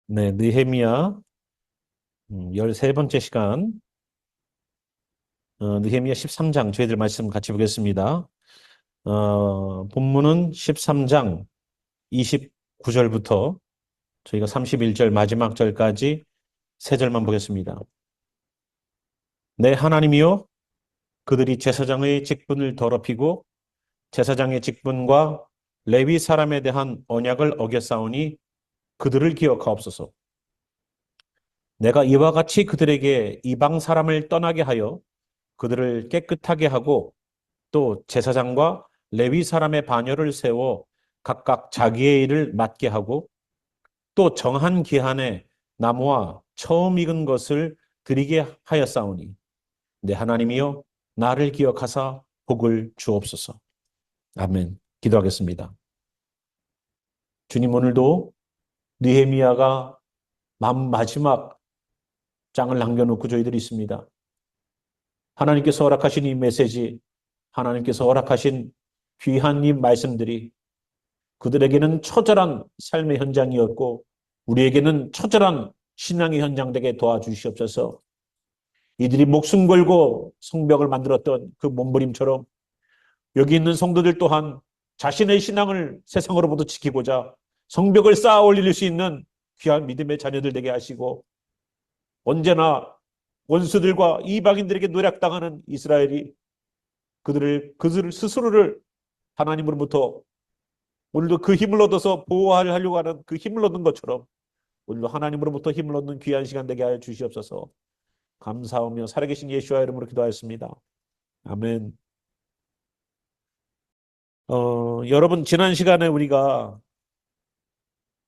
네, 느헤미야 13번째 시간, 느헤미야 13장 저희들 말씀 같이 보겠습니다. 본문은 13장 29절부터 저희가 31절 마지막 절까지 세 절만 보겠습니다. 내 하나님이여, 그들이 제사장의 직분을 더럽히고 제사장의 직분과 레위 사람에 대한 언약을 어겼사오니 그들을 기억하옵소서. 내가 이와 같이 그들에게 이방 사람을 떠나게 하여 그들을 깨끗하게 하고 또 제사장과 레위 사람의 반열을 세워 각각 자기의 일을 맡게 하고 또 정한 기한에 나무와 처음 익은 것을 드리게 하였사오니 내 하나님이여, 나를 기억하사 복을 주옵소서. 아멘. 기도하겠습니다. 주님, 오늘도 느헤미야가 마지막 장을 남겨놓고 저희들이 있습니다. 하나님께서 허락하신 이 메시지, 하나님께서 허락하신 귀한 이 말씀들이 그들에게는 처절한 삶의 현장이었고 우리에게는 처절한 신앙의 현장 되게 도와주시옵소서. 이들이 목숨 걸고 성벽을 만들었던 그 몸부림처럼 여기 있는 성도들 또한 자신의 신앙을 세상으로부터 지키고자 성벽을 쌓아 올릴 수 있는 귀한 믿음의 자녀들 되게 하시고, 언제나 원수들과 이방인들에게 노략당하는 이스라엘이 그들 스스로를 하나님으로부터 오늘도 그 힘을 얻어서 보호하려고 하는 그 힘을 얻는 것처럼 오늘도 하나님으로부터 힘을 얻는 귀한 시간 되게 하여 주시옵소서. 감사하며 살아계신 예수와 이름으로 기도하였습니다. 아멘. 여러분, 지난 시간에 우리가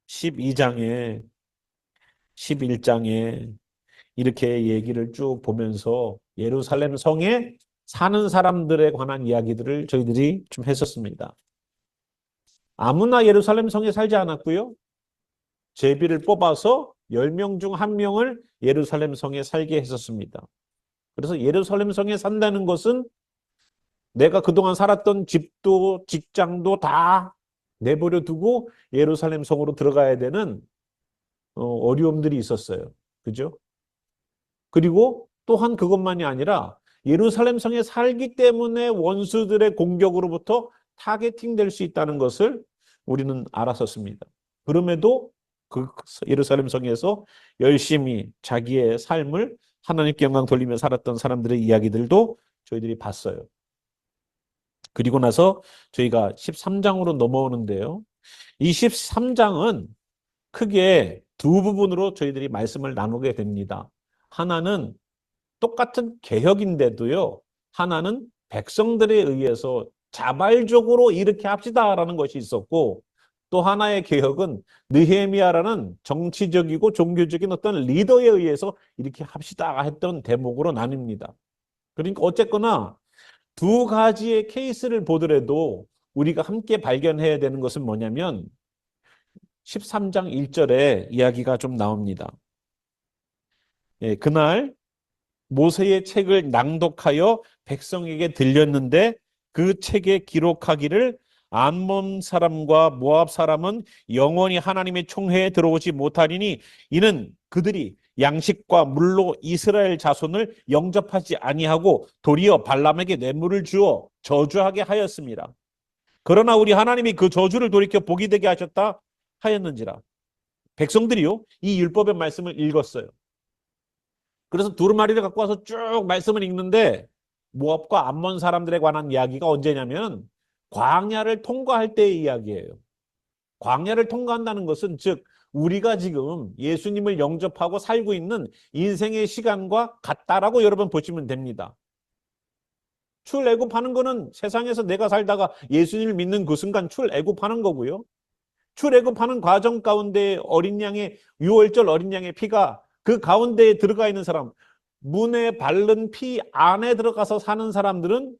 12장에 11장에 이렇게 얘기를 쭉 보면서 예루살렘 성에 사는 사람들에 관한 이야기들을 저희들이 좀 했었습니다. 아무나 예루살렘 성에 살지 않았고요. 제비를 뽑아서 10명 중 1명을 예루살렘 성에 살게 했었습니다. 그래서 예루살렘 성에 산다는 것은 내가 그동안 살았던 집도 직장도 다 내버려 두고 예루살렘 성으로 들어가야 되는 어려움들이 있었어요. 그죠? 그리고 또한 그것만이 아니라 예루살렘 성에 살기 때문에 원수들의 공격으로부터 타겟팅 될 수 있다는 것을 우리는 알았었습니다. 그럼에도 그 예루살렘 성에서 열심히 자기의 삶을 하나님께 영광 돌리며 살았던 사람들의 이야기들도 저희들이 봤어요. 그리고 나서 저희가 13장으로 넘어오는데요. 이 13장은 크게 두 부분으로 저희들이 말씀을 나누게 됩니다. 하나는 똑같은 개혁인데도요, 하나는 백성들에 의해서 자발적으로 이렇게 합시다라는 것이 있었고, 또 하나의 개혁은 느헤미야라는 정치적이고 종교적인 어떤 리더에 의해서 이렇게 합시다 했던 대목으로 나뉩니다. 그러니까 어쨌거나 두 가지의 케이스를 보더라도 우리가 함께 발견해야 되는 것은 뭐냐면 13장 1절에 이야기가 좀 나옵니다. 예, 그날 모세의 책을 낭독하여 백성에게 들렸는데 그 책에 기록하기를 암몬 사람과 모압 사람은 영원히 하나님의 총회에 들어오지 못하리니 이는 그들이 양식과 물로 이스라엘 자손을 영접하지 아니하고 도리어 발람에게 뇌물을 주어 저주하게 하였습니다. 그러나 우리 하나님이 그 저주를 돌이켜 복이 되게 하셨다 하였는지라. 백성들이요, 이 율법의 말씀을 읽었어요. 그래서 두루마리를 갖고 와서 쭉 말씀을 읽는데 모압과 암몬 사람들에 관한 이야기가 언제냐면 광야를 통과할 때의 이야기예요. 광야를 통과한다는 것은 즉 우리가 지금 예수님을 영접하고 살고 있는 인생의 시간과 같다라고 여러분 보시면 됩니다. 출애굽하는 거는 세상에서 내가 살다가 예수님을 믿는 그 순간 출애굽하는 거고요. 출애굽하는 과정 가운데 어린 양의 유월절 어린 양의 피가 그 가운데에 들어가 있는 사람, 문에 바른 피 안에 들어가서 사는 사람들은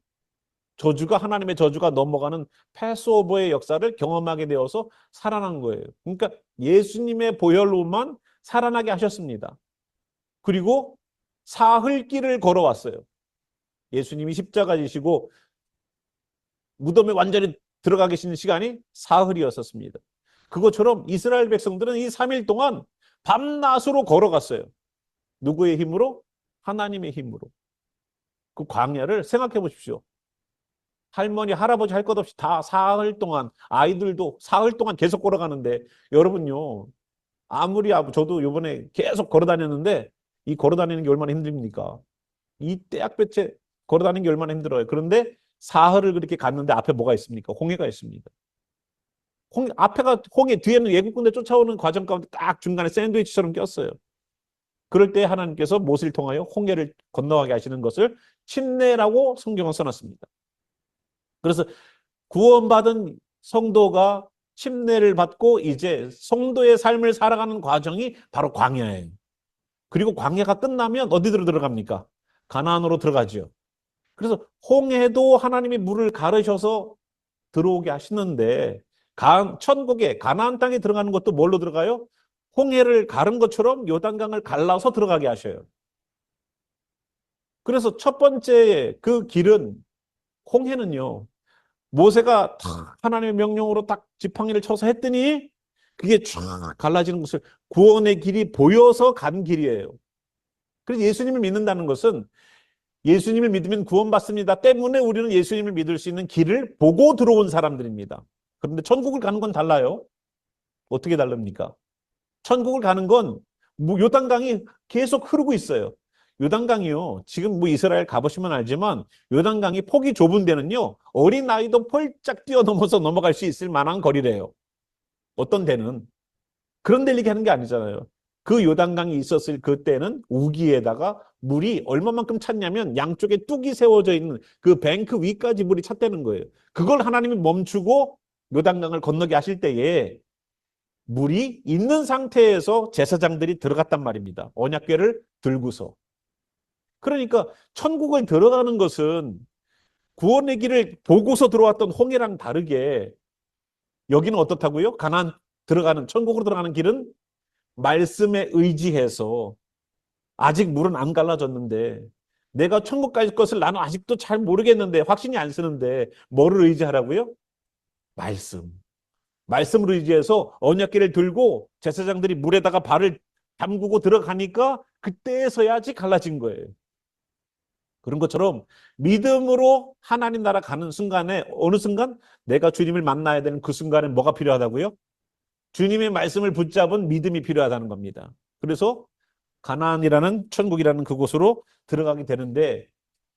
저주가 하나님의 저주가 넘어가는 패스오버의 역사를 경험하게 되어서 살아난 거예요. 그러니까 예수님의 보혈로만 살아나게 하셨습니다. 그리고 사흘길을 걸어왔어요. 예수님이 십자가 지시고 무덤에 완전히 들어가 계시는 시간이 사흘이었었습니다. 그것처럼 이스라엘 백성들은 이 3일 동안 밤낮으로 걸어갔어요. 누구의 힘으로? 하나님의 힘으로. 그 광야를 생각해 보십시오. 할머니, 할아버지 할 것 없이 다 사흘 동안, 아이들도 사흘 동안 계속 걸어가는데, 여러분요, 아무리, 저도 요번에 계속 걸어 다녔는데, 이 걸어 다니는 게 얼마나 힘듭니까? 이 떼약볕에 걸어 다니는 게 얼마나 힘들어요. 그런데 사흘을 그렇게 갔는데 앞에 뭐가 있습니까? 홍해가 있습니다. 앞에가 홍해, 뒤에는 외국 군대 쫓아오는 과정 가운데 딱 중간에 샌드위치처럼 꼈어요. 그럴 때 하나님께서 모세를 통하여 홍해를 건너가게 하시는 것을 침례라고 성경은 써놨습니다. 그래서 구원받은 성도가 침례를 받고 이제 성도의 삶을 살아가는 과정이 바로 광야예요. 그리고 광야가 끝나면 어디로 들어갑니까? 가나안으로 들어가죠. 그래서 홍해도 하나님이 물을 가르셔서 들어오게 하시는데 천국에 가나안 땅에 들어가는 것도 뭘로 들어가요? 홍해를 가른 것처럼 요단강을 갈라서 들어가게 하셔요. 그래서 첫 번째 그 길은 홍해는요. 모세가 탁 하나님의 명령으로 딱 지팡이를 쳐서 했더니 그게 쫙 갈라지는 것을 구원의 길이 보여서 간 길이에요. 그래서 예수님을 믿는다는 것은 예수님을 믿으면 구원받습니다 때문에 우리는 예수님을 믿을 수 있는 길을 보고 들어온 사람들입니다. 그런데 천국을 가는 건 달라요. 어떻게 다릅니까? 천국을 가는 건 요단강이 계속 흐르고 있어요. 요단강이요. 지금 이스라엘 가보시면 알지만 요단강이 폭이 좁은 데는요. 어린 아이도 펄짝 뛰어넘어서 넘어갈 수 있을 만한 거리래요. 어떤 데는. 그런 데를 얘기하는 게 아니잖아요. 그 요단강이 있었을 그때는 우기에다가 물이 얼마만큼 찼냐면 양쪽에 뚝이 세워져 있는 그 뱅크 위까지 물이 찼다는 거예요. 그걸 하나님이 멈추고 요단강을 건너게 하실 때에 물이 있는 상태에서 제사장들이 들어갔단 말입니다. 언약궤를 들고서. 그러니까 천국을 들어가는 것은 구원의 길을 보고서 들어왔던 홍해랑 다르게 여기는 어떻다고요? 가나안 들어가는 천국으로 들어가는 길은 말씀에 의지해서 아직 물은 안 갈라졌는데 내가 천국 갈 것을 나는 아직도 잘 모르겠는데 확신이 안 쓰는데 뭐를 의지하라고요? 말씀. 말씀을 의지해서 언약궤를 들고 제사장들이 물에다가 발을 담그고 들어가니까 그때서야지 갈라진 거예요. 그런 것처럼 믿음으로 하나님 나라 가는 순간에 어느 순간 내가 주님을 만나야 되는 그 순간에 뭐가 필요하다고요? 주님의 말씀을 붙잡은 믿음이 필요하다는 겁니다. 그래서 가나안이라는 천국이라는 그곳으로 들어가게 되는데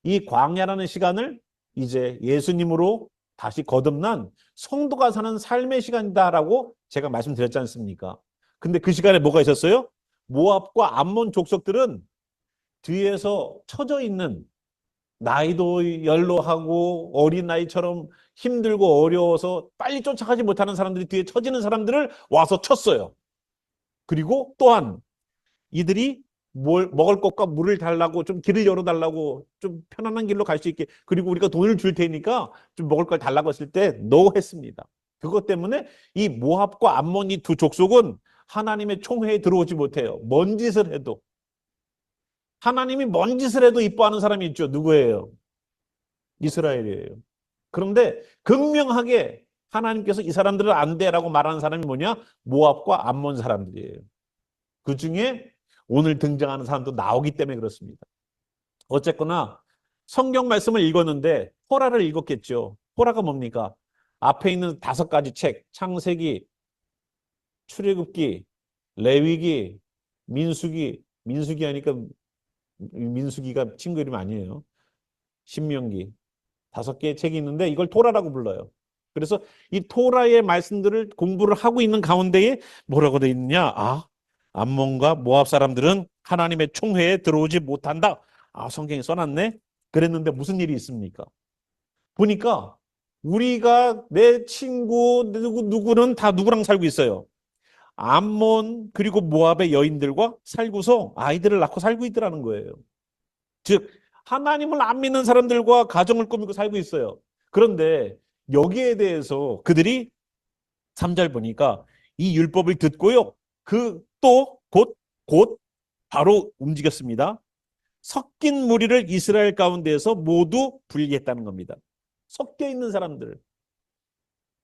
이 광야라는 시간을 이제 예수님으로 다시 거듭난 성도가 사는 삶의 시간이다라고 제가 말씀드렸지 않습니까? 근데 그 시간에 뭐가 있었어요? 모압과 암몬 족속들은 뒤에서 처져 있는 나이도 연로하고 어린아이처럼 힘들고 어려워서 빨리 쫓아가지 못하는 사람들이 뒤에 처지는 사람들을 와서 쳤어요. 그리고 또한 이들이 먹을 것과 물을 달라고 좀 길을 열어달라고 좀 편안한 길로 갈 수 있게 그리고 우리가 돈을 줄 테니까 좀 먹을 걸 달라고 했을 때 노 했습니다. 그것 때문에 이 모압과 암몬 이 두 족속은 하나님의 총회에 들어오지 못해요. 뭔 짓을 해도. 하나님이 뭔 짓을 해도 이뻐하는 사람이 있죠. 누구예요? 이스라엘이에요. 그런데 극명하게 하나님께서 이 사람들은 안 돼라고 말하는 사람이 뭐냐? 모압과 암몬 사람들이에요. 그 중에 오늘 등장하는 사람도 나오기 때문에 그렇습니다. 어쨌거나 성경 말씀을 읽었는데 토라를 읽었겠죠. 토라가 뭡니까? 앞에 있는 5가지 책, 창세기, 출애굽기, 레위기, 민수기 하니까 민수기가 친구 이름 아니에요. 신명기. 5개의 책이 있는데 이걸 토라라고 불러요. 그래서 이 토라의 말씀들을 공부를 하고 있는 가운데에 뭐라고 되어 있느냐? 암몬과 모압 사람들은 하나님의 총회에 들어오지 못한다. 성경에 써놨네. 그랬는데 무슨 일이 있습니까? 보니까 우리가 내 친구 누구는 다 누구랑 살고 있어요. 암몬 그리고 모압의 여인들과 살고서 아이들을 낳고 살고 있더라는 거예요. 즉 하나님을 안 믿는 사람들과 가정을 꾸미고 살고 있어요. 그런데 여기에 대해서 그들이 3절 보니까 이 율법을 듣고요. 그 또 곧 바로 움직였습니다. 섞인 무리를 이스라엘 가운데에서 모두 분리했다는 겁니다. 섞여 있는 사람들.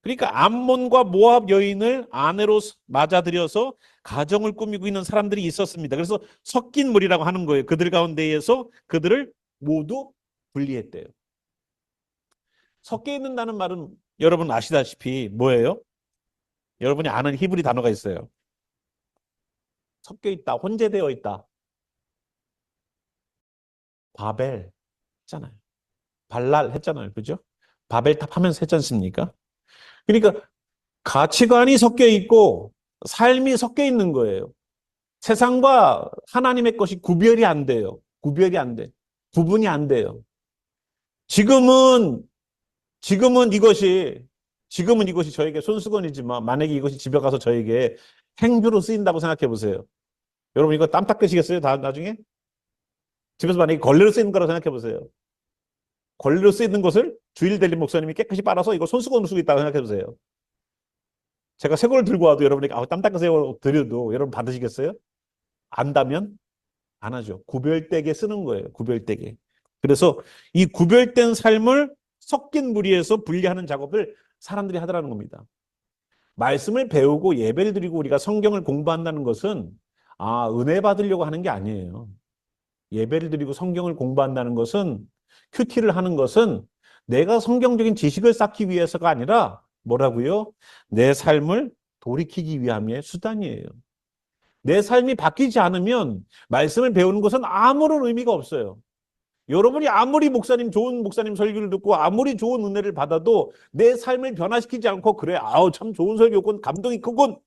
그러니까 암몬과 모압 여인을 아내로 맞아들여서 가정을 꾸미고 있는 사람들이 있었습니다. 그래서 섞인 무리라고 하는 거예요. 그들 가운데에서 그들을 모두 분리했대요. 섞여 있는다는 말은 여러분 아시다시피 뭐예요? 여러분이 아는 히브리 단어가 있어요. 섞여 있다, 혼재되어 있다. 바벨 했잖아요. 발랄 했잖아요. 그죠? 바벨탑 하면서 했지 않습니까? 그러니까 가치관이 섞여 있고 삶이 섞여 있는 거예요. 세상과 하나님의 것이 구별이 안 돼요. 구별이 안 돼. 구분이 안 돼요. 지금은 지금은 이것이 지금은 이것이 저에게 손수건이지만 만약에 이것이 집에 가서 저에게 행주로 쓰인다고 생각해 보세요. 여러분 이거 땀 닦으시겠어요? 나중에? 집에서 만약에 걸레로 쓰이는 거라고 생각해 보세요. 걸레로 쓰이는 것을 주일 대리 목사님이 깨끗이 빨아서 이거 손수건으로 쓰고 있다고 생각해 보세요. 제가 새 걸 들고 와도 여러분에게 땀 닦으세요 드려도 여러분 받으시겠어요? 안다면 안 하죠. 구별되게 쓰는 거예요. 구별되게. 그래서 이 구별된 삶을 섞인 무리에서 분리하는 작업을 사람들이 하더라는 겁니다. 말씀을 배우고 예배를 드리고 우리가 성경을 공부한다는 것은 은혜 받으려고 하는 게 아니에요. 예배를 드리고 성경을 공부한다는 것은 큐티를 하는 것은 내가 성경적인 지식을 쌓기 위해서가 아니라 뭐라고요? 내 삶을 돌이키기 위함의 수단이에요. 내 삶이 바뀌지 않으면 말씀을 배우는 것은 아무런 의미가 없어요. 여러분이 아무리 좋은 목사님 설교를 듣고 아무리 좋은 은혜를 받아도 내 삶을 변화시키지 않고 그래, 참 좋은 설교군, 감동이 크군.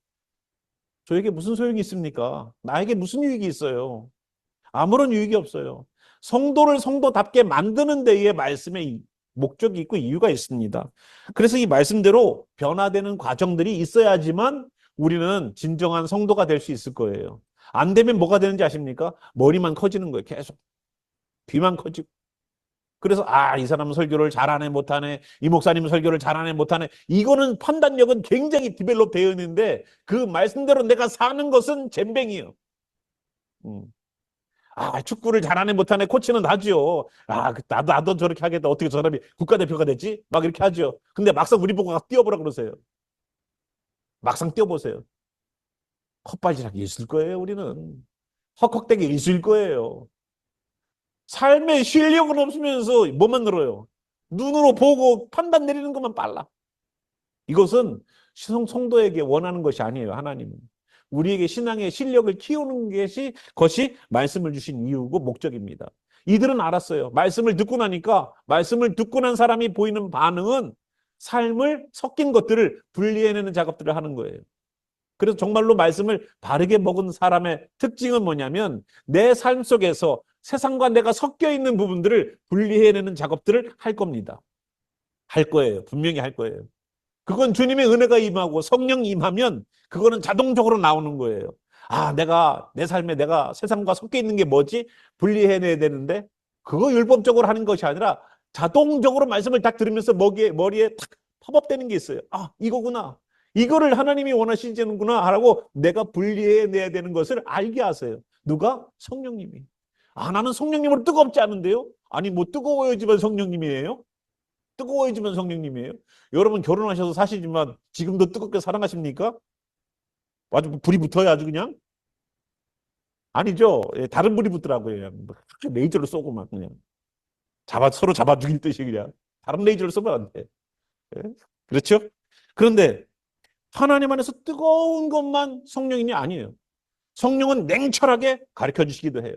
저에게 무슨 소용이 있습니까? 나에게 무슨 유익이 있어요? 아무런 유익이 없어요. 성도를 성도답게 만드는 데에 말씀의 목적이 있고 이유가 있습니다. 그래서 이 말씀대로 변화되는 과정들이 있어야지만 우리는 진정한 성도가 될 수 있을 거예요. 안 되면 뭐가 되는지 아십니까? 머리만 커지는 거예요. 계속. 귀만 커지고. 그래서 이 사람은 설교를 잘하네 못하네, 이 목사님은 설교를 잘하네 못하네, 이거는 판단력은 굉장히 디벨롭 되어 있는데 그 말씀대로 내가 사는 것은 젬병이에요. 축구를 잘하네 못하네 코치는 하죠. 나도 저렇게 하겠다. 어떻게 저 사람이 국가대표가 됐지? 막 이렇게 하죠. 근데 막상 우리 보고 뛰어보라 그러세요. 막상 뛰어보세요. 헛발질하기 있을 거예요. 우리는 헉헉대기 있을 거예요. 삶의 실력은 없으면서 뭐만 늘어요? 눈으로 보고 판단 내리는 것만 빨라. 이것은 성도에게 원하는 것이 아니에요. 하나님은. 우리에게 신앙의 실력을 키우는 것이 말씀을 주신 이유고 목적입니다. 이들은 알았어요. 말씀을 듣고 나니까 말씀을 듣고 난 사람이 보이는 반응은 삶을 섞인 것들을 분리해내는 작업들을 하는 거예요. 그래서 정말로 말씀을 바르게 먹은 사람의 특징은 뭐냐면 내 삶 속에서 세상과 내가 섞여 있는 부분들을 분리해내는 작업들을 할 겁니다. 할 거예요. 분명히 할 거예요. 그건 주님의 은혜가 임하고 성령이 임하면 그거는 자동적으로 나오는 거예요. 내 삶에 내가 세상과 섞여 있는 게 뭐지? 분리해내야 되는데 그거 율법적으로 하는 것이 아니라 자동적으로 말씀을 딱 들으면서 머리에 탁 팝업되는 게 있어요. 이거구나. 이거를 하나님이 원하시는구나 하라고 내가 분리해내야 되는 것을 알게 하세요. 누가? 성령님이. 나는 성령님으로 뜨겁지 않은데요? 뭐 뜨거워야지만 성령님이에요? 뜨거워지면 성령님이에요. 여러분 결혼하셔서 사시지만 지금도 뜨겁게 사랑하십니까? 아주 불이 붙어야 아주 그냥? 아니죠. 다른 불이 붙더라고요. 레이저를 쏘고 막 그냥 서로 잡아 죽일 듯이 그냥 다른 레이저를 쏘면 안 돼. 예? 그렇죠? 그런데 하나님 안에서 뜨거운 것만 성령이 아니에요. 성령은 냉철하게 가르쳐 주시기도 해요.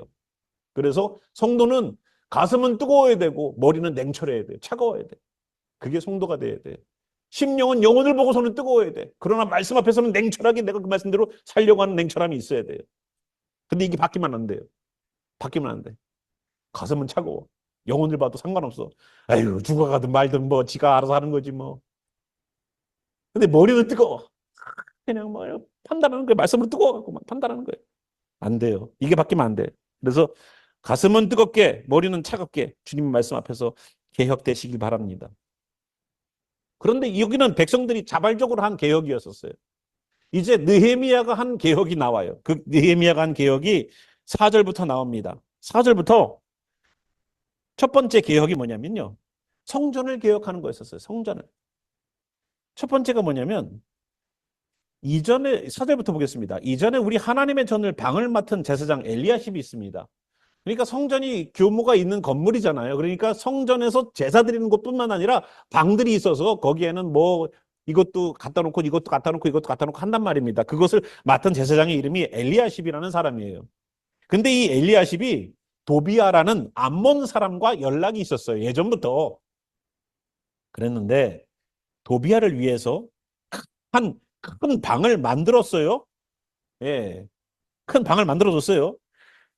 그래서 성도는 가슴은 뜨거워야 되고 머리는 냉철해야 돼요. 차가워야 돼. 그게 성도가 돼야 돼. 심령은 영혼을 보고서는 뜨거워야 돼. 그러나 말씀 앞에서는 냉철하게 내가 그 말씀대로 살려고 하는 냉철함이 있어야 돼요. 근데 이게 바뀌면 안 돼요. 바뀌면 안 돼. 가슴은 차가워. 영혼을 봐도 상관없어. 죽어가든 말든 지가 알아서 하는 거지 뭐. 근데 머리는 뜨거워. 그냥 판단하는 거예요. 말씀으로 뜨거워갖고 막 판단하는 거예요. 안 돼요. 이게 바뀌면 안 돼. 그래서 가슴은 뜨겁게 머리는 차갑게 주님 말씀 앞에서 개혁되시길 바랍니다. 그런데 여기는 백성들이 자발적으로 한 개혁이었었어요. 이제 느헤미야가 한 개혁이 나와요. 그 느헤미야가 한 개혁이 4절부터 나옵니다. 4절부터 첫 번째 개혁이 뭐냐면요. 성전을 개혁하는 거였었어요. 성전을. 첫 번째가 뭐냐면 이전에 4절부터 보겠습니다. 이전에 우리 하나님의 전을 방을 맡은 제사장 엘리야십이 있습니다. 그러니까 성전이 규모가 있는 건물이잖아요. 그러니까 성전에서 제사 드리는 것뿐만 아니라 방들이 있어서 거기에는 뭐 이것도 갖다 놓고 이것도 갖다 놓고 이것도 갖다 놓고 한단 말입니다. 그것을 맡은 제사장의 이름이 엘리야십이라는 사람이에요. 근데 이 엘리야십이 도비아라는 암몬 사람과 연락이 있었어요. 예전부터. 그랬는데 도비아를 위해서 한 큰 방을 만들었어요. 예, 큰 방을 만들어줬어요.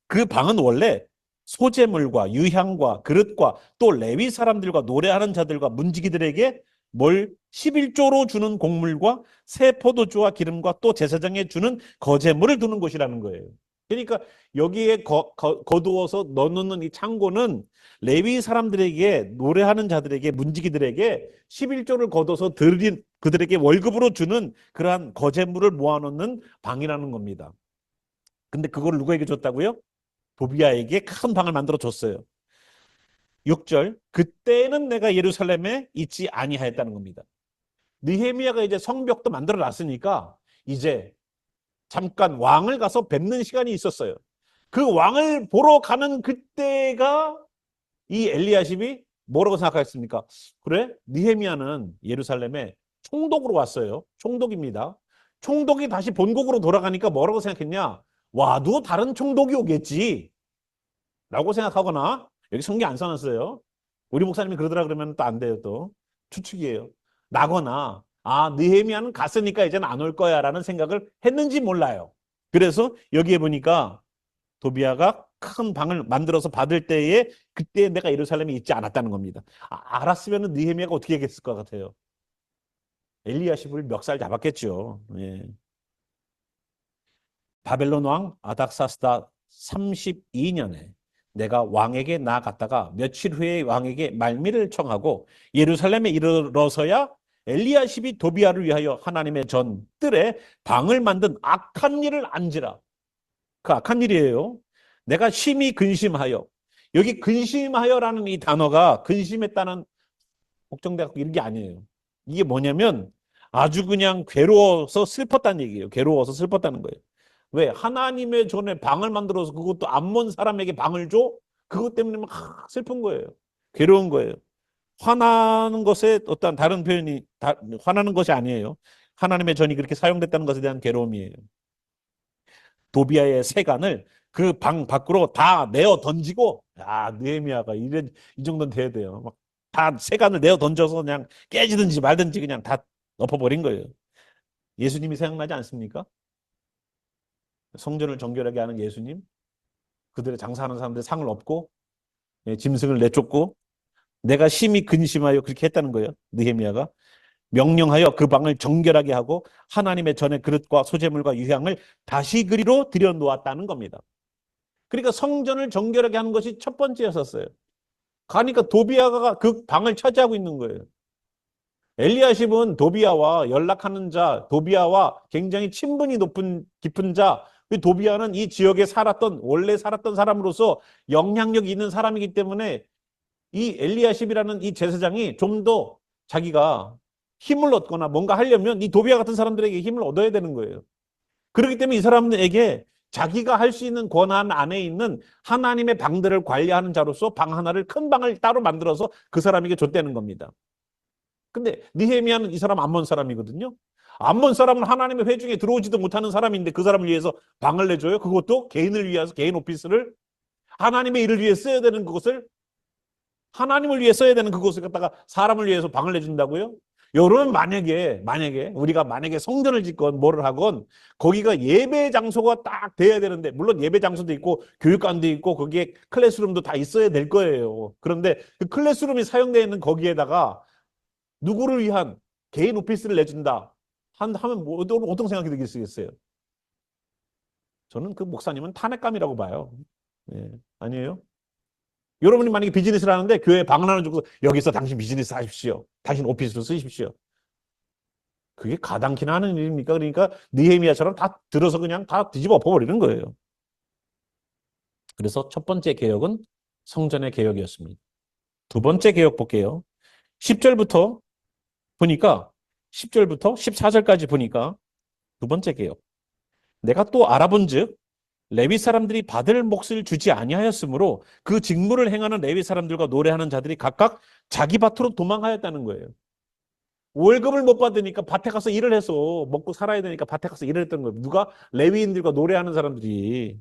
그 방은 원래 소재물과 유향과 그릇과 또 레위 사람들과 노래하는 자들과 문지기들에게 뭘 11조로 주는 곡물과 새 포도주와 기름과 또 제사장에 주는 거제물을 두는 곳이라는 거예요. 그러니까 여기에 거두어서 넣는 이 창고는 레위 사람들에게 노래하는 자들에게 문지기들에게 11조를 거둬서 드린 그들에게 월급으로 주는 그러한 거제물을 모아놓는 방이라는 겁니다. 근데 그걸 누구에게 줬다고요? 도비아에게 큰 방을 만들어 줬어요. 6절, 그때는 내가 예루살렘에 있지 아니하였다는 겁니다. 느헤미야가 이제 성벽도 만들어 놨으니까 이제 잠깐 왕을 가서 뵙는 시간이 있었어요. 그 왕을 보러 가는 그때가 이 엘리야십이 뭐라고 생각했습니까? 그래? 느헤미야는 예루살렘에 총독으로 왔어요. 총독입니다. 총독이 다시 본국으로 돌아가니까 뭐라고 생각했냐? 와도 다른 총독이 오겠지. 라고 생각하거나, 여기 성경 안 써놨어요. 우리 목사님이 그러더라 그러면 또 안 돼요, 또. 추측이에요. 나거나, 아, 느헤미야는 갔으니까 이제는 안 올 거야 라는 생각을 했는지 몰라요. 그래서 여기에 보니까 도비아가 큰 방을 만들어서 받을 때에 그때 내가 예루살렘에 있지 않았다는 겁니다. 알았으면 느헤미야가 어떻게 했을 것 같아요? 엘리야십을 멱살 잡았겠죠. 예. 바벨론 왕 아닥사스다 32년에 내가 왕에게 나아갔다가 며칠 후에 왕에게 말미를 청하고 예루살렘에 이르러서야 엘리야십이 도비아를 위하여 하나님의 전 뜰에 방을 만든 악한 일을 안지라. 그 악한 일이에요. 내가 심히 근심하여, 여기 근심하여라는 이 단어가 근심했다는 걱정되고 이런 게 아니에요. 이게 뭐냐면 아주 그냥 괴로워서 슬펐다는 얘기예요. 괴로워서 슬펐다는 거예요. 왜? 하나님의 전에 방을 만들어서 그것도 암몬 사람에게 방을 줘? 그것 때문에 막 슬픈 거예요. 괴로운 거예요. 화나는 것에 어떤 다른 표현이 화나는 것이 아니에요. 하나님의 전이 그렇게 사용됐다는 것에 대한 괴로움이에요. 도비아의 세간을 그 방 밖으로 다 내어 던지고, 야, 느헤미야가 이 정도는 돼야 돼요. 막 다 세간을 내어 던져서 그냥 깨지든지 말든지 그냥 다 엎어버린 거예요. 예수님이 생각나지 않습니까? 성전을 정결하게 하는 예수님, 그들의 장사하는 사람들 상을 엎고, 예, 짐승을 내쫓고, 내가 심히 근심하여 그렇게 했다는 거예요. 느헤미야가. 명령하여 그 방을 정결하게 하고 하나님의 전의 그릇과 소재물과 유향을 다시 그리로 들여놓았다는 겁니다. 그러니까 성전을 정결하게 하는 것이 첫 번째였었어요. 가니까 도비아가 그 방을 차지하고 있는 거예요. 엘리야십은 도비아와 연락하는 자, 도비아와 굉장히 친분이 높은 깊은 자, 그 도비아는 이 지역에 원래 살았던 사람으로서 영향력이 있는 사람이기 때문에 이 엘리야십이라는 이 제사장이 좀 더 자기가 힘을 얻거나 뭔가 하려면 이 도비아 같은 사람들에게 힘을 얻어야 되는 거예요. 그렇기 때문에 이 사람들에게 자기가 할 수 있는 권한 안에 있는 하나님의 방들을 관리하는 자로서 방 하나를 큰 방을 따로 만들어서 그 사람에게 줬다는 겁니다. 근데 느헤미야는 이 사람 암몬 사람이거든요. 암몬 사람은 하나님의 회중에 들어오지도 못하는 사람인데 그 사람을 위해서 방을 내줘요. 그것도 개인을 위해서 개인 오피스를 하나님의 일을 위해 써야 되는 그것을 하나님을 위해 써야 되는 그것을 갖다가 사람을 위해서 방을 내준다고요? 여러분 만약에 우리가 성전을 짓건 뭐를 하건 거기가 예배 장소가 딱 돼야 되는데 물론 예배 장소도 있고 교육관도 있고 거기에 클래스룸도 다 있어야 될 거예요. 그런데 그 클래스룸이 사용되어 있는 거기에다가 누구를 위한 개인 오피스를 내준다 하면 뭐 어떤 생각이 들겠어요? 저는 그 목사님은 탄핵감이라고 봐요. 예, 아니에요? 여러분이 만약에 비즈니스를 하는데 교회에 방을 하나 주고 여기서 당신 비즈니스 하십시오. 당신 오피스로 쓰십시오. 그게 가당키나 하는 일입니까? 그러니까 느헤미야처럼 다 들어서 그냥 다 뒤집어 엎어버리는 거예요. 그래서 첫 번째 개혁은 성전의 개혁이었습니다. 두 번째 개혁 볼게요. 10절부터 보니까 10절부터 14절까지 보니까 두 번째 개혁. 내가 또 알아본즉 레위 사람들이 받을 몫을 주지 아니하였으므로 그 직무를 행하는 레위 사람들과 노래하는 자들이 각각 자기 밭으로 도망하였다는 거예요. 월급을 못 받으니까 밭에 가서 일을 해서 먹고 살아야 되니까 밭에 가서 일을 했던 거예요. 누가? 레위인들과 노래하는 사람들이.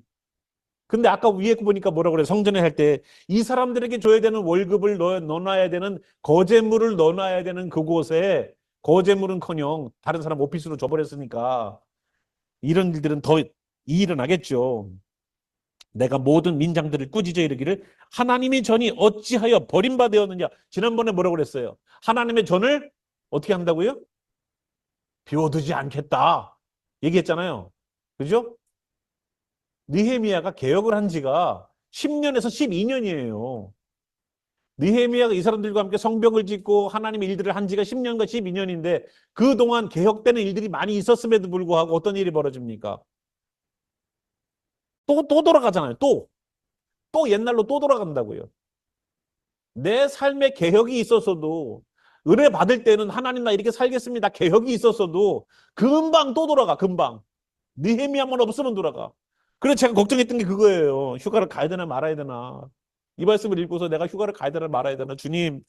근데 아까 위에 보니까 뭐라고 그래요? 성전에 할 때 이 사람들에게 줘야 되는 월급을 넣어놔야 되는 거제물을 넣어놔야 되는 그곳에 거제물은커녕 다른 사람 오피스로 줘버렸으니까 이런 일들은 더 일어나겠죠. 내가 모든 민장들을 꾸짖어 이르기를 하나님의 전이 어찌하여 버림받았느냐. 지난번에 뭐라고 그랬어요? 하나님의 전을 어떻게 한다고요? 비워두지 않겠다 얘기했잖아요. 그죠? 느헤미야가 개혁을 한 지가 10년에서 12년이에요. 느헤미야가 이 사람들과 함께 성벽을 짓고 하나님의 일들을 한 지가 10년과 12년인데 그동안 개혁되는 일들이 많이 있었음에도 불구하고 어떤 일이 벌어집니까? 또 돌아가잖아요. 또 옛날로 또 돌아간다고요. 내 삶에 개혁이 있었어도 은혜 받을 때는 하나님 나 이렇게 살겠습니다. 개혁이 있었어도 금방 또 돌아가. 금방. 느헤미야만 없으면 돌아가. 그래서 제가 걱정했던 게 그거예요. 휴가를 가야 되나 말아야 되나. 이 말씀을 읽고서 내가 휴가를 가야 되나 말아야 되나. 주님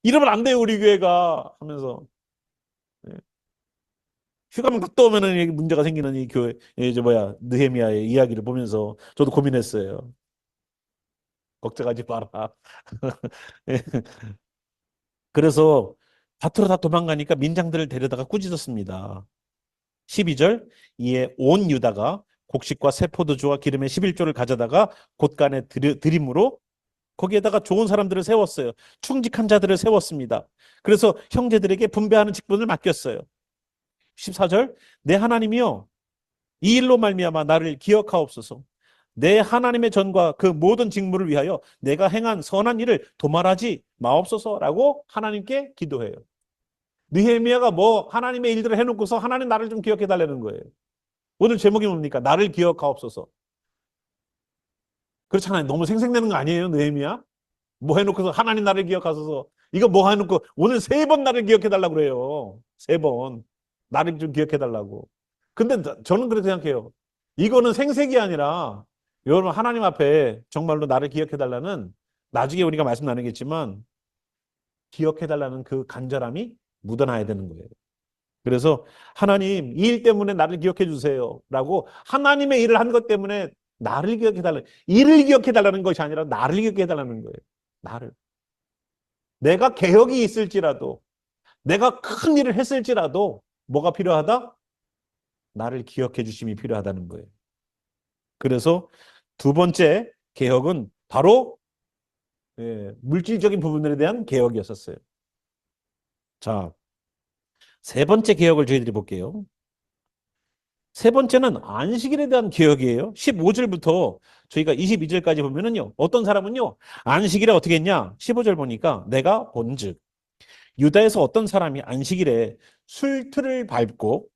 이러면 안 돼요 우리 교회가 하면서. 휴가만 갔다 오면은 문제가 생기는 이 교회 느헤미야의 이야기를 보면서 저도 고민했어요. 걱정하지 마라. 그래서 밭으로 다 도망가니까 민장들을 데려다가 꾸짖었습니다. 12절 이에 온 유다가 곡식과 새 포도주와 기름의 11조를 가져다가 곳간에 드림으로 거기에다가 좋은 사람들을 세웠어요. 충직한 자들을 세웠습니다. 그래서 형제들에게 분배하는 직분을 맡겼어요. 14절 내 하나님이여 이 일로 말미암아 나를 기억하옵소서. 내 하나님의 전과 그 모든 직무를 위하여 내가 행한 선한 일을 도말하지 마옵소서라고 하나님께 기도해요. 느헤미야가 뭐 하나님의 일들을 해놓고서 하나님 나를 좀 기억해 달라는 거예요. 오늘 제목이 뭡니까? 나를 기억하옵소서. 그렇잖아요. 너무 생생내는 거 아니에요, 느헤미야? 뭐 해놓고서 하나님 나를 기억하소서. 이거 뭐 해놓고 오늘 3번 나를 기억해 달라고 그래요. 3번. 나를 좀 기억해 달라고. 근데 저는 그렇게 생각해요. 이거는 생색이 아니라 여러분 하나님 앞에 정말로 나를 기억해 달라는 나중에 우리가 말씀 나누겠지만 기억해 달라는 그 간절함이 묻어나야 되는 거예요. 그래서 하나님 이 일 때문에 나를 기억해 주세요 라고 하나님의 일을 한 것 때문에 나를 기억해 달라는 일을 기억해 달라는 것이 아니라 나를 기억해 달라는 거예요. 나를. 내가 개혁이 있을지라도 내가 큰 일을 했을지라도 뭐가 필요하다? 나를 기억해 주심이 필요하다는 거예요. 그래서 두 번째 개혁은 바로 물질적인 부분들에 대한 개혁이었었어요. 자, 세 번째 개혁을 저희들이 볼게요. 세 번째는 안식일에 대한 개혁이에요. 15절부터 저희가 22절까지 보면은요. 어떤 사람은요. 안식일에 어떻게 했냐? 15절 보니까 내가 본즉 유다에서 어떤 사람이 안식일에 술틀을 밟고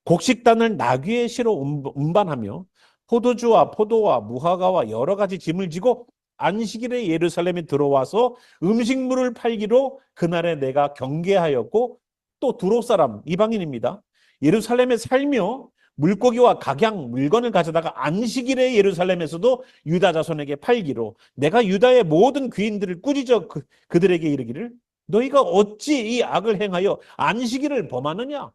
곡식단을 나귀의 시로 운반하며 포도주와 포도와 무화과와 여러 가지 짐을 지고 안식일에 예루살렘에 들어와서 음식물을 팔기로 그날에 내가 경계하였고 또 두로 사람 이방인입니다. 예루살렘에 살며 물고기와 각양 물건을 가져다가 안식일에 예루살렘에서도 유다 자손에게 팔기로 내가 유다의 모든 귀인들을 꾸짖어 그들에게 이르기를 너희가 어찌 이 악을 행하여 안식일을 범하느냐?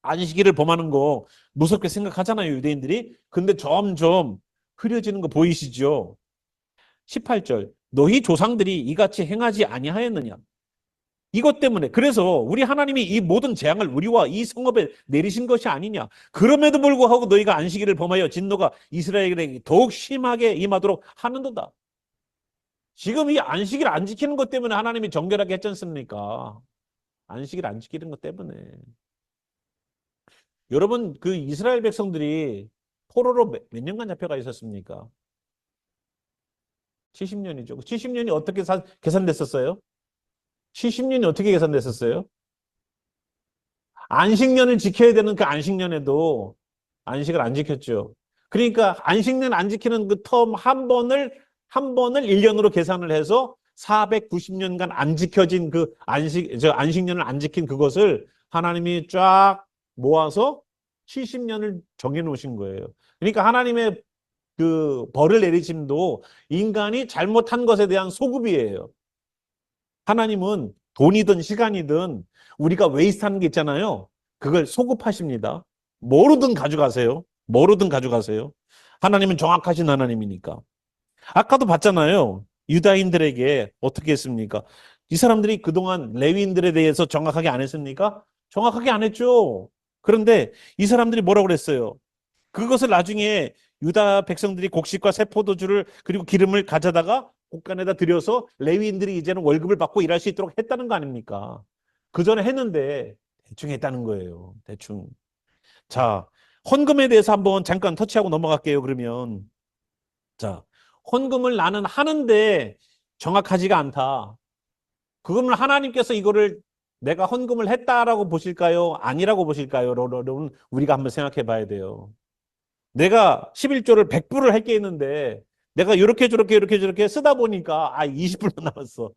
안식일을 범하는 거 무섭게 생각하잖아요, 유대인들이. 근데 점점 흐려지는 거 보이시죠? 18절 너희 조상들이 이같이 행하지 아니하였느냐? 이것 때문에 그래서 우리 하나님이 이 모든 재앙을 우리와 이 성읍에 내리신 것이 아니냐. 그럼에도 불구하고 너희가 안식일을 범하여 진노가 이스라엘에게 더욱 심하게 임하도록 하는도다. 지금 이 안식일 안 지키는 것 때문에 하나님이 정결하게 했지 않습니까? 안식일 안 지키는 것 때문에. 여러분 그 이스라엘 백성들이 포로로 몇 년간 잡혀가 있었습니까? 70년이죠. 70년이 어떻게 계산됐었어요? 70년이 어떻게 계산됐었어요? 안식년을 지켜야 되는 그 안식년에도 안식을 안 지켰죠. 그러니까 안식년 안 지키는 그 텀 한 번을 1년으로 계산을 해서 490년간 안 지켜진 그 안식년을 안 지킨 그것을 하나님이 쫙 모아서 70년을 정해 놓으신 거예요. 그러니까 하나님의 그 벌을 내리심도 인간이 잘못한 것에 대한 소급이에요. 하나님은 돈이든 시간이든 우리가 웨이스트하는 게 있잖아요. 그걸 소급하십니다. 뭐로든 가져가세요. 뭐로든 가져가세요. 하나님은 정확하신 하나님이니까. 아까도 봤잖아요. 유다인들에게 어떻게 했습니까? 이 사람들이 그동안 레위인들에 대해서 정확하게 안 했습니까? 정확하게 안 했죠. 그런데 이 사람들이 뭐라고 그랬어요? 그것을 나중에 유다 백성들이 곡식과 새 포도주를 그리고 기름을 가져다가 곡간에다 들여서 레위인들이 이제는 월급을 받고 일할 수 있도록 했다는 거 아닙니까? 그 전에 했는데 대충 했다는 거예요. 대충. 자, 헌금에 대해서 한번 잠깐 터치하고 넘어갈게요. 그러면 자, 헌금을 나는 하는데 정확하지가 않다. 그거는 하나님께서 이거를 내가 헌금을 했다라고 보실까요? 아니라고 보실까요? 여러분, 우리가 한번 생각해 봐야 돼요. 내가 11조를 100불을 할 게 있는데 내가 이렇게 쓰다 보니까 20불만 남았어.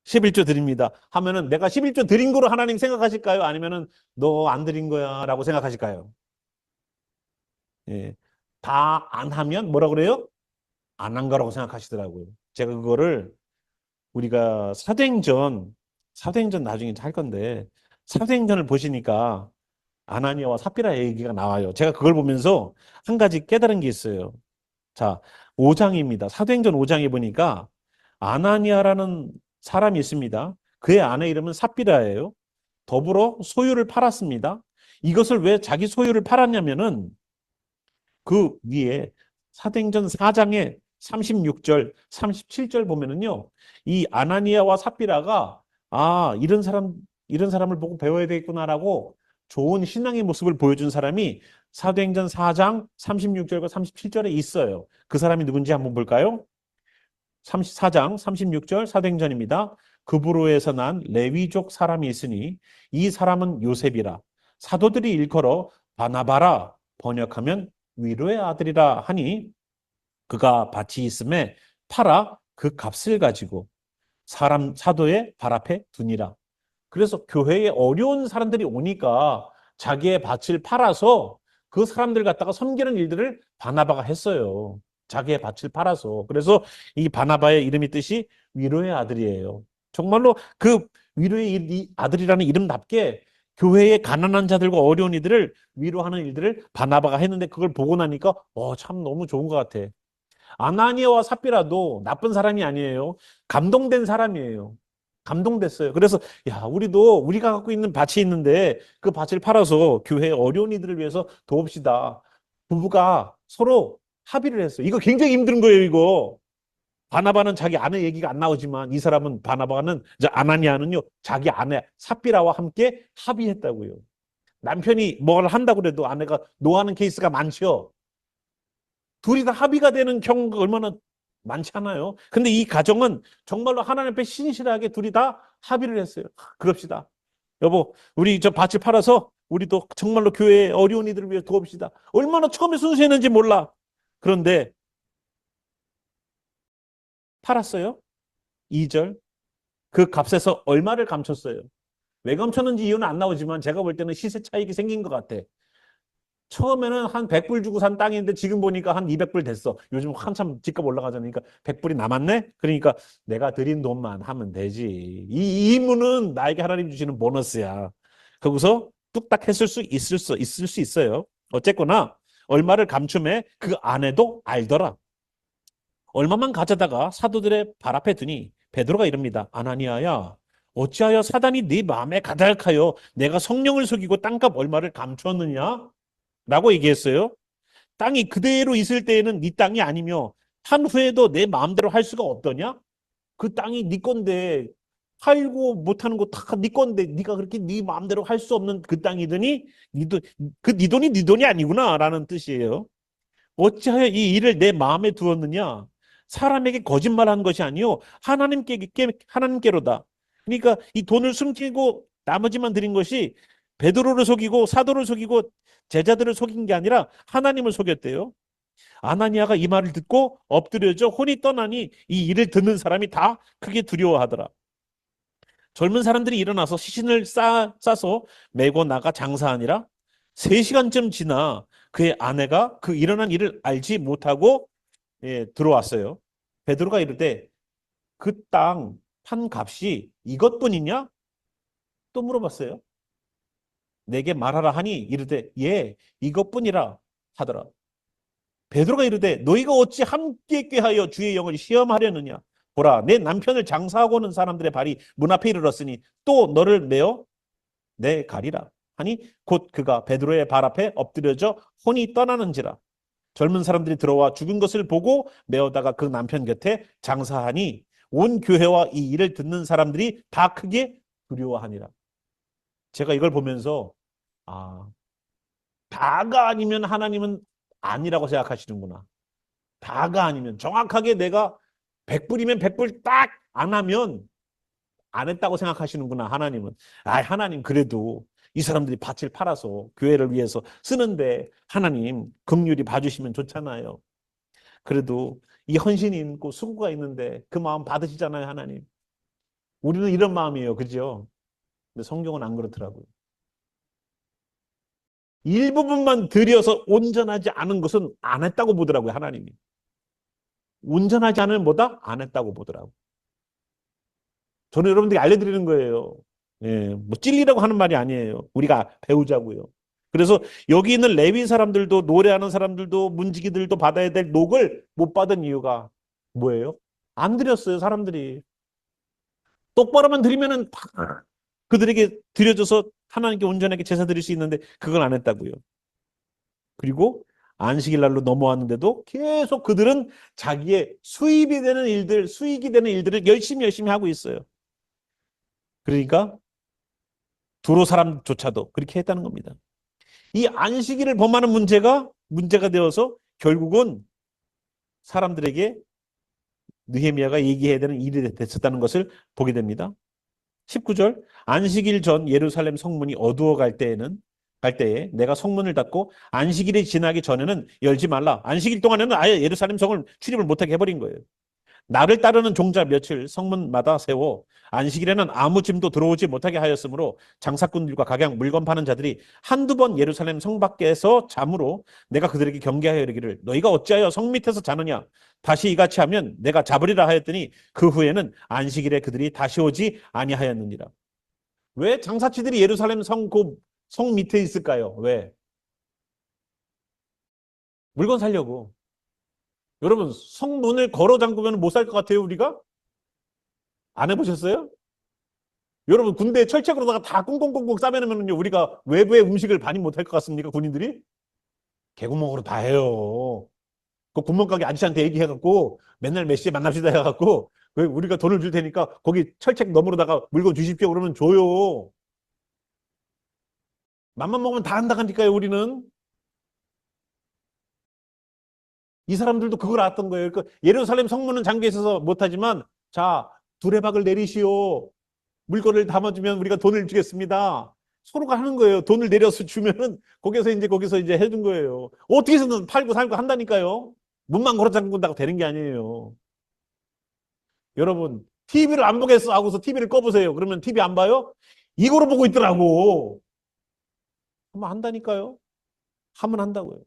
11조 드립니다. 하면은 내가 11조 드린 거로 하나님 생각하실까요? 아니면은 너 안 드린 거야 라고 생각하실까요? 예. 다 안 하면 뭐라 그래요? 안 한 거라고 생각하시더라고요. 제가 그거를 우리가 사도행전 나중에 할 건데 사도행전을 보시니까 아나니아와 삽비라의 얘기가 나와요. 제가 그걸 보면서 한 가지 깨달은 게 있어요. 자, 5장입니다. 사도행전 5장에 보니까 아나니아라는 사람이 있습니다. 그의 아내 이름은 삽비라예요. 더불어 소유를 팔았습니다. 이것을 왜 자기 소유를 팔았냐면은 그 위에 사도행전 4장의 36절, 37절 보면은요. 이 아나니아와 삽비라가 이런 사람을 보고 배워야 되겠구나라고 좋은 신앙의 모습을 보여준 사람이 사도행전 4장 36절과 37절에 있어요. 그 사람이 누군지 한번 볼까요? 4장 36절 사도행전입니다. 급으로에서 난 레위족 사람이 있으니 이 사람은 요셉이라. 사도들이 일컬어 바나바라, 번역하면 위로의 아들이라 하니 그가 밭이 있음에 팔아 그 값을 가지고 사도의 발 앞에 두니라. 그래서 교회에 어려운 사람들이 오니까 자기의 밭을 팔아서 그 사람들 갖다가 섬기는 일들을 바나바가 했어요. 자기의 밭을 팔아서. 그래서 이 바나바의 이름이 뜻이 위로의 아들이에요. 정말로 그 위로의 아들이라는 이름답게 교회의 가난한 자들과 어려운 이들을 위로하는 일들을 바나바가 했는데 그걸 보고 나니까 참 너무 좋은 것 같아. 아나니아와 삽비라도 나쁜 사람이 아니에요. 감동된 사람이에요. 감동됐어요. 그래서 우리가 갖고 있는 밭이 있는데 그 밭을 팔아서 교회 어려운 이들을 위해서 도웁시다. 부부가 서로 합의를 했어요. 이거 굉장히 힘든 거예요, 이거. 바나바는 자기 아내 얘기가 안 나오지만 이 사람은 아나니아는요. 자기 아내 삽비라와 함께 합의했다고요. 남편이 뭘 한다고 그래도 아내가 노하는 케이스가 많죠. 둘이 다 합의가 되는 경우가 얼마나 많지 않아요? 근데 이 가정은 정말로 하나님 앞에 신실하게 둘이 다 합의를 했어요. 그럽시다. 여보, 우리 저 밭을 팔아서 우리도 정말로 교회의 어려운 이들을 위해 도웁시다. 얼마나 처음에 순수했는지 몰라. 그런데 팔았어요. 2절. 그 값에서 얼마를 감췄어요. 왜 감췄는지 이유는 안 나오지만 제가 볼 때는 시세 차익이 생긴 것 같아. 처음에는 한 100불 주고 산 땅인데 지금 보니까 한 200불 됐어. 요즘 한참 집값 올라가잖아. 그러니까 100불이 남았네? 그러니까 내가 드린 돈만 하면 되지. 이 임무는 나에게 하나님 주시는 보너스야. 거기서 뚝딱 했을 수 있을 수 있어요. 어쨌거나 얼마를 감춤해 그 아내도 알더라. 얼마만 가져다가 사도들의 발 앞에 두니 베드로가 이릅니다. 아나니아야, 어찌하여 사단이 네 마음에 가득하여 내가 성령을 속이고 땅값 얼마를 감추었느냐? 라고 얘기했어요. 땅이 그대로 있을 때에는 네 땅이 아니며 한 후에도 내 마음대로 할 수가 없더냐? 그 땅이 네 건데 팔고 못하는 거 다 네 건데 네가 그렇게 네 마음대로 할 수 없는 그 땅이더니 네 돈이 네 돈이 아니구나 라는 뜻이에요. 어찌하여 이 일을 내 마음에 두었느냐? 사람에게 거짓말하는 것이 아니요 하나님께로다. 그러니까 이 돈을 숨기고 나머지만 드린 것이 베드로를 속이고 사도를 속이고 제자들을 속인 게 아니라 하나님을 속였대요. 아나니아가 이 말을 듣고 엎드려져 혼이 떠나니 이 일을 듣는 사람이 다 크게 두려워하더라. 젊은 사람들이 일어나서 시신을 싸서 메고 나가 장사하니라. 3시간쯤 지나 그의 아내가 그 일어난 일을 알지 못하고 들어왔어요. 베드로가 이르되 그 땅 판 값이 이것뿐이냐? 또 물어봤어요. 내게 말하라 하니 이르되 예 이것뿐이라 하더라. 베드로가 이르되 너희가 어찌 함께 꾀하여 주의 영을 시험하려느냐? 보라 내 남편을 장사하고 오는 사람들의 발이 문 앞에 이르렀으니 또 너를 메어 내 가리라 하니 곧 그가 베드로의 발 앞에 엎드려져 혼이 떠나는지라. 젊은 사람들이 들어와 죽은 것을 보고 메어다가 그 남편 곁에 장사하니 온 교회와 이 일을 듣는 사람들이 다 크게 두려워하니라. 제가 이걸 보면서 아, 다가 아니면 하나님은 아니라고 생각하시는구나. 다가 아니면 정확하게 내가 100불이면 100불 딱 안 하면 안 했다고 생각하시는구나. 하나님은. 하나님 그래도 이 사람들이 밭을 팔아서 교회를 위해서 쓰는데 하나님 긍휼히 봐주시면 좋잖아요. 그래도 이 헌신이 있고 수고가 있는데 그 마음 받으시잖아요. 하나님. 우리는 이런 마음이에요. 그죠? 근데 성경은 안 그렇더라고요. 일부분만 들여서 온전하지 않은 것은 안 했다고 보더라고요. 하나님이. 온전하지 않은 뭐다? 안 했다고 보더라고요. 저는 여러분들이 알려드리는 거예요. 뭐 찔리라고 하는 말이 아니에요. 우리가 배우자고요. 그래서 여기 있는 레위 사람들도 노래하는 사람들도 문지기들도 받아야 될 녹을 못 받은 이유가 뭐예요? 안 드렸어요. 사람들이. 똑바로만 드리면은 그들에게 드려줘서 하나님께 온전하게 제사 드릴 수 있는데 그걸 안 했다고요. 그리고 안식일 날로 넘어왔는데도 계속 그들은 자기의 수입이 되는 일들, 수익이 되는 일들을 열심히 하고 있어요. 그러니까 두로 사람조차도 그렇게 했다는 겁니다. 이 안식일을 범하는 문제가 되어서 결국은 사람들에게 느헤미야가 얘기해야 되는 일이 됐었다는 것을 보게 됩니다. 19절 안식일 전 예루살렘 성문이 어두워 갈 때에 내가 성문을 닫고 안식일이 지나기 전에는 열지 말라. 안식일 동안에는 아예 예루살렘 성을 출입을 못하게 해버린 거예요. 나를 따르는 종자 며칠 성문마다 세워 안식일에는 아무 짐도 들어오지 못하게 하였으므로 장사꾼들과 각양 물건 파는 자들이 한두 번 예루살렘 성 밖에서 잠으로 내가 그들에게 경계하여 이르기를 너희가 어찌하여 성 밑에서 자느냐 다시 이같이 하면 내가 잡으리라 하였더니 그 후에는 안식일에 그들이 다시 오지 아니하였느니라. 왜 장사치들이 예루살렘 성 밑에 있을까요? 왜? 물건 살려고. 여러분 성문을 걸어 잠그면 못 살 것 같아요 우리가? 안 해보셨어요? 여러분 군대 철책으로다가 다 꽁꽁꽁꽁 싸매놓으면요 우리가 외부의 음식을 많이 못할 것 같습니까? 군인들이? 개구멍으로 다 해요. 그 구멍가게 아저씨한테 얘기해갖고 맨날 몇 시에 만납시다 해갖고 우리가 돈을 줄 테니까 거기 철책 너머로다가 물건 주십시오 그러면 줘요. 맘만 먹으면 다 한다니까요 우리는. 이 사람들도 그걸 알았던 거예요. 그러니까 예루살렘 성문은 잠겨 있어서 못하지만 자 두레박을 내리시오. 물건을 담아주면 우리가 돈을 주겠습니다. 서로가 하는 거예요. 돈을 내려서 주면은 거기서 이제 해준 거예요. 어떻게 해서든 팔고 살고 한다니까요. 문만 걸어 잠근다고 되는 게 아니에요. 여러분 TV를 안 보겠어 하고서 TV를 꺼보세요. 그러면 TV 안 봐요? 이거로 보고 있더라고. 하면 한다니까요. 하면 한다고요.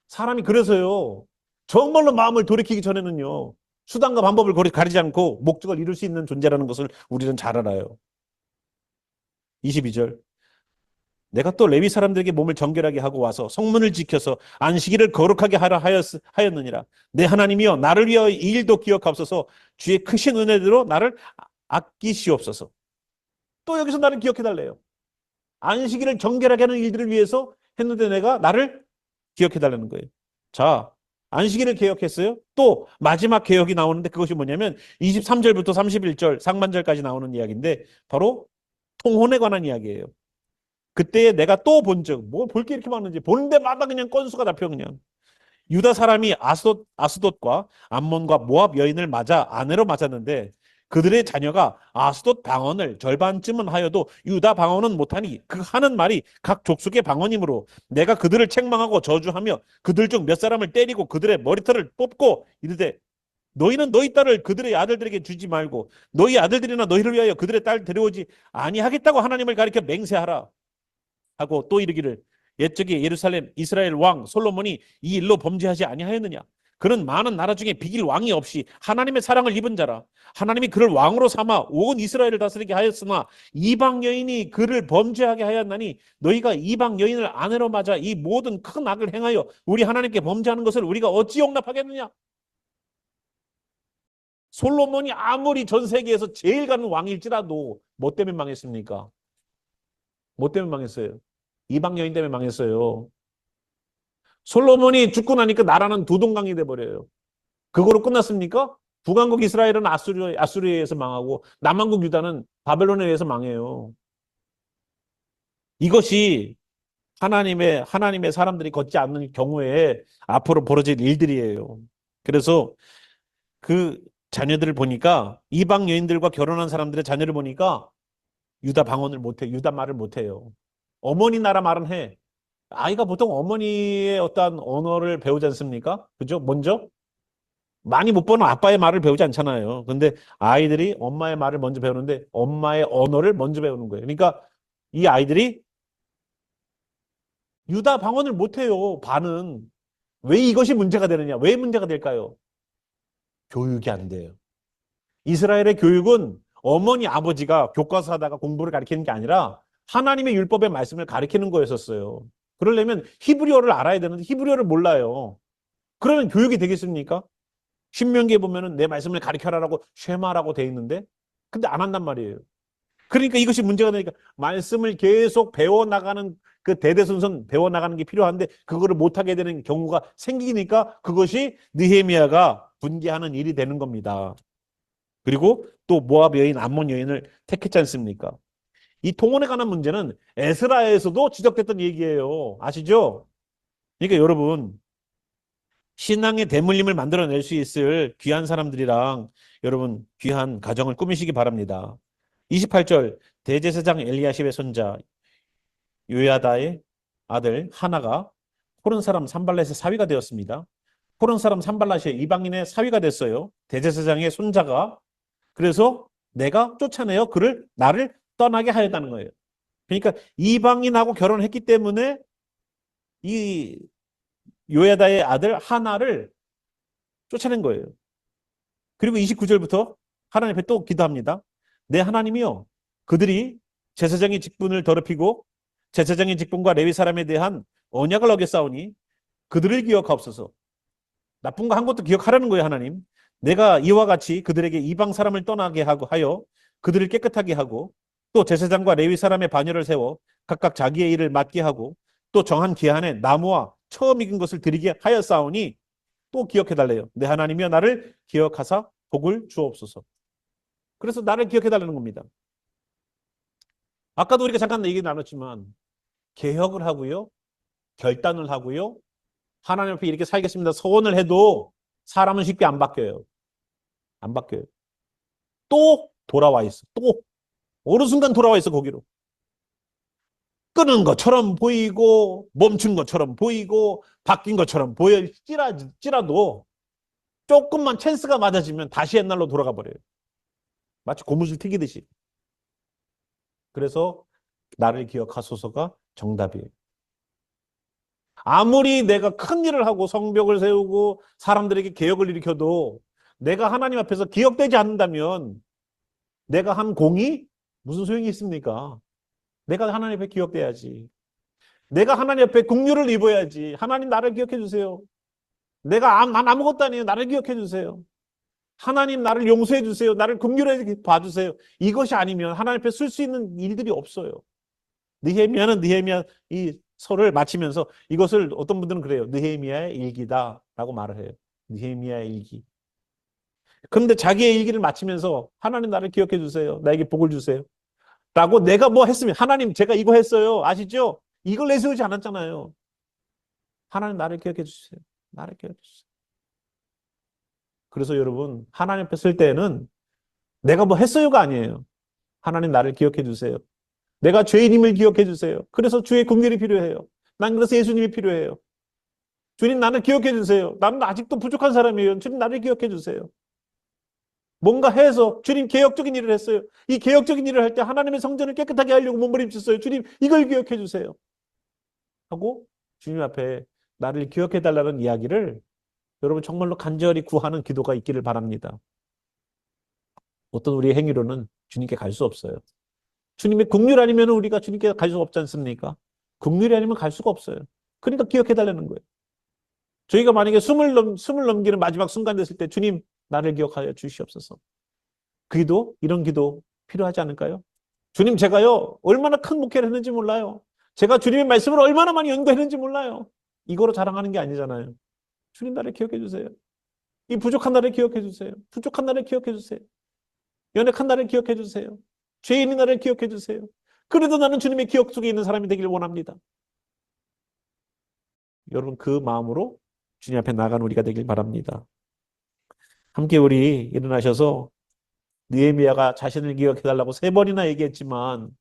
사람이 그래서요. 정말로 마음을 돌이키기 전에는요. 수단과 방법을 가리지 않고 목적을 이룰 수 있는 존재라는 것을 우리는 잘 알아요. 22절 내가 또 레위 사람들에게 몸을 정결하게 하고 와서 성문을 지켜서 안식일을 거룩하게 하라 하였느니라. 내 하나님이여 나를 위하여 이 일도 기억하옵소서. 주의 크신 은혜대로 나를 아끼시옵소서. 또 여기서 나를 기억해달래요. 안식일을 정결하게 하는 일들을 위해서 했는데 내가 나를 기억해달라는 거예요. 자, 안식일을 개혁했어요. 또 마지막 개혁이 나오는데 그것이 뭐냐면 23절부터 31절 상반절까지 나오는 이야기인데 바로 통혼에 관한 이야기예요. 그때 내가 또 본즉 뭐 볼 게 이렇게 많은지 보는 데마다 그냥 건수가 잡혀 그냥. 유다 사람이 아스돗과 암몬과 모압 여인을 맞아 아내로 맞았는데 그들의 자녀가 아스돗 방언을 절반쯤은 하여도 유다 방언은 못하니 그 하는 말이 각 족속의 방언이므로 내가 그들을 책망하고 저주하며 그들 중 몇 사람을 때리고 그들의 머리털을 뽑고 이르되 너희는 너희 딸을 그들의 아들들에게 주지 말고 너희 아들들이나 너희를 위하여 그들의 딸 데려오지 아니하겠다고 하나님을 가리켜 맹세하라 하고 또 이르기를 옛적에 예루살렘 이스라엘 왕 솔로몬이 이 일로 범죄하지 아니하였느냐. 그는 많은 나라 중에 비길 왕이 없이 하나님의 사랑을 입은 자라. 하나님이 그를 왕으로 삼아 온 이스라엘을 다스리게 하였으나 이방 여인이 그를 범죄하게 하였나니 너희가 이방 여인을 아내로 맞아 이 모든 큰 악을 행하여 우리 하나님께 범죄하는 것을 우리가 어찌 용납하겠느냐. 솔로몬이 아무리 전 세계에서 제일 가는 왕일지라도 뭐 때문에 망했습니까? 뭐 때문에 망했어요? 이방 여인 때문에 망했어요. 솔로몬이 죽고 나니까 나라는 두동강이 돼버려요. 그거로 끝났습니까? 북왕국 이스라엘은 아수리에 의해서 망하고 남왕국 유다는 바벨론에 의해서 망해요. 이것이 하나님의 사람들이 걷지 않는 경우에 앞으로 벌어질 일들이에요. 그래서 그 자녀들을 보니까 이방 여인들과 결혼한 사람들의 자녀를 보니까 유다 방언을 못해, 유다 말을 못해요. 어머니 나라 말은 해. 아이가 보통 어머니의 어떠한 언어를 배우지 않습니까? 그죠? 먼저 많이 못 보는 아빠의 말을 배우지 않잖아요. 근데 아이들이 엄마의 말을 먼저 배우는데 엄마의 언어를 먼저 배우는 거예요. 그러니까 이 아이들이 유다 방언을 못해요. 반은. 왜 이것이 문제가 되느냐? 왜 문제가 될까요? 교육이 안 돼요. 이스라엘의 교육은 어머니 아버지가 교과서 하다가 공부를 가르치는 게 아니라 하나님의 율법의 말씀을 가르치는 거였었어요. 그러려면 히브리어를 알아야 되는데 히브리어를 몰라요. 그러면 교육이 되겠습니까? 신명기에 보면은 내 말씀을 가르쳐라라고 쉐마라고 돼 있는데 근데 안 한단 말이에요. 그러니까 이것이 문제가 되니까 말씀을 계속 배워나가는 그 대대손손 배워나가는 게 필요한데 그거를 못하게 되는 경우가 생기니까 그것이 느헤미야가 분개하는 일이 되는 겁니다. 그리고 또 모압 여인, 암몬 여인을 택했지 않습니까? 이 통혼에 관한 문제는 에스라에서도 지적됐던 얘기예요. 아시죠? 그러니까 여러분 신앙의 대물림을 만들어낼 수 있을 귀한 사람들이랑 여러분 귀한 가정을 꾸미시기 바랍니다. 28절 대제사장 엘리야십의 손자 요야다의 아들 하나가 호른 사람 산발렛의 사위가 되었습니다. 호른 사람 산발렛이 이방인의 사위가 됐어요. 대제사장의 손자가. 그래서 내가 쫓아내어 나를 떠나게 하였다는 거예요. 그러니까 이방인하고 결혼했기 때문에 이 요야다의 아들 하나를 쫓아낸 거예요. 그리고 29절부터 하나님 앞에 또 기도합니다. 내 하나님이요 그들이 제사장의 직분을 더럽히고 제사장의 직분과 레위 사람에 대한 언약을 어겼사오니 그들을 기억하옵소서. 나쁜 거 한 것도 기억하라는 거예요. 하나님. 내가 이와 같이 그들에게 이방 사람을 떠나게 하여 그들을 깨끗하게 하고 또 제사장과 레위 사람의 반열을 세워 각각 자기의 일을 맡게 하고 또 정한 기한에 나무와 처음 익은 것을 드리게 하였사오니 또 기억해달래요. 내 하나님이여 나를 기억하사 복을 주옵소서. 그래서 나를 기억해달라는 겁니다. 아까도 우리가 잠깐 얘기 나눴지만 개혁을 하고요. 결단을 하고요. 하나님 앞에 이렇게 살겠습니다. 서원을 해도 사람은 쉽게 안 바뀌어요. 안 바뀌어요. 또 돌아와 있어. 또 어느 순간 돌아와 있어 거기로. 끄는 것처럼 보이고 멈춘 것처럼 보이고 바뀐 것처럼 보일지라도 조금만 찬스가 맞아지면 다시 옛날로 돌아가 버려요. 마치 고무줄 튀기듯이. 그래서 나를 기억하소서가 정답이에요. 아무리 내가 큰 일을 하고 성벽을 세우고 사람들에게 개혁을 일으켜도 내가 하나님 앞에서 기억되지 않는다면 내가 한 공이 무슨 소용이 있습니까? 내가 하나님 앞에 기억돼야지. 내가 하나님 앞에 긍휼을 입어야지. 하나님 나를 기억해 주세요. 난 아무것도 아니에요. 나를 기억해 주세요. 하나님 나를 용서해 주세요. 나를 긍휼하게 봐주세요. 이것이 아니면 하나님 앞에 쓸 수 있는 일들이 없어요. 느헤미야는 느헤미야 이 서를 마치면서 이것을 어떤 분들은 그래요. 느헤미야의 일기다라고 말을 해요. 느헤미야의 일기. 그런데 자기의 일기를 마치면서 하나님 나를 기억해 주세요. 나에게 복을 주세요. 라고 내가 뭐 했으면 하나님 제가 이거 했어요. 아시죠? 이걸 내세우지 않았잖아요. 하나님 나를 기억해 주세요. 나를 기억해 주세요. 그래서 여러분 하나님 앞에 쓸 때는 내가 뭐 했어요가 아니에요. 하나님 나를 기억해 주세요. 내가 죄인임을 기억해 주세요. 그래서 주의 긍휼이 필요해요. 난 그래서 예수님이 필요해요. 주님 나를 기억해 주세요. 나는 아직도 부족한 사람이에요. 주님 나를 기억해 주세요. 뭔가 해서 주님 개혁적인 일을 했어요. 이 개혁적인 일을 할 때 하나님의 성전을 깨끗하게 하려고 몸부림쳤어요. 주님 이걸 기억해 주세요. 하고 주님 앞에 나를 기억해 달라는 이야기를 여러분 정말로 간절히 구하는 기도가 있기를 바랍니다. 어떤 우리의 행위로는 주님께 갈 수 없어요. 주님의 긍휼 아니면 우리가 주님께 갈 수 없지 않습니까? 긍휼이 아니면 갈 수가 없어요. 그러니까 기억해 달라는 거예요. 저희가 만약에 숨을 넘기는 마지막 순간 됐을 때 주님 나를 기억하여 주시옵소서. 이런 기도 필요하지 않을까요? 주님 제가요 얼마나 큰 목회를 했는지 몰라요. 제가 주님의 말씀을 얼마나 많이 연구했는지 몰라요. 이거로 자랑하는 게 아니잖아요. 주님 나를 기억해 주세요. 이 부족한 나를 기억해 주세요. 부족한 나를 기억해 주세요. 연약한 나를 기억해 주세요. 죄인인 나를 기억해 주세요. 그래도 나는 주님의 기억 속에 있는 사람이 되길 원합니다. 여러분 그 마음으로 주님 앞에 나아가는 우리가 되길 바랍니다. 함께 우리 일어나셔서 느헤미야가 자신을 기억해달라고 3번이나 얘기했지만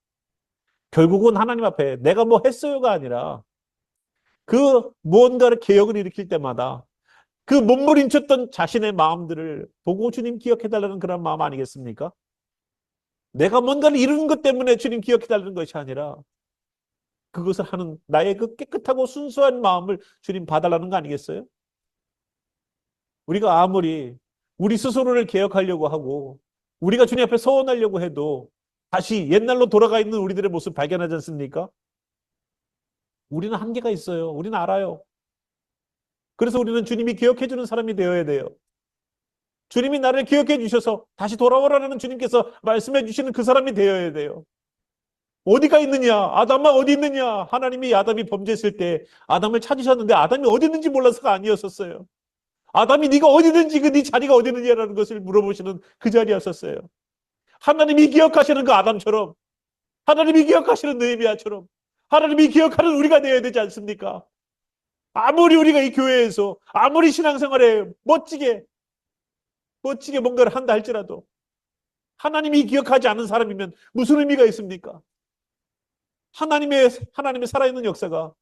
결국은 하나님 앞에 내가 뭐 했어요가 아니라 그 무언가를 개혁을 일으킬 때마다 그 몸부림쳤던 자신의 마음들을 보고 주님 기억해달라는 그런 마음 아니겠습니까? 내가 뭔가를 이루는 것 때문에 주님 기억해달라는 것이 아니라 그것을 하는 나의 그 깨끗하고 순수한 마음을 주님 봐달라는 거 아니겠어요? 우리가 아무리 우리 스스로를 개혁하려고 하고 우리가 주님 앞에 서원하려고 해도 다시 옛날로 돌아가 있는 우리들의 모습 발견하지 않습니까? 우리는 한계가 있어요. 우리는 알아요. 그래서 우리는 주님이 기억해 주는 사람이 되어야 돼요. 주님이 나를 기억해 주셔서 다시 돌아오라는 주님께서 말씀해 주시는 그 사람이 되어야 돼요. 어디가 있느냐? 아담아 어디 있느냐? 하나님이 아담이 범죄했을 때 아담을 찾으셨는데 아담이 어디 있는지 몰라서가 아니었었어요. 아담이 네가 어디 있는지 네 자리가 어디 있느냐라는 것을 물어보시는 그 자리였었어요. 하나님이 기억하시는 그 아담처럼 하나님이 기억하시는 느헤미야처럼 하나님이 기억하는 우리가 되어야 되지 않습니까? 아무리 우리가 이 교회에서 아무리 신앙생활에 멋지게 뭔가를 한다 할지라도 하나님이 기억하지 않은 사람이면 무슨 의미가 있습니까? 하나님의 살아있는 역사가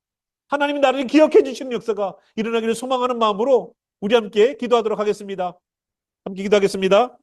하나님이 나를 기억해 주시는 역사가 일어나기를 소망하는 마음으로 우리 함께 기도하도록 하겠습니다. 함께 기도하겠습니다.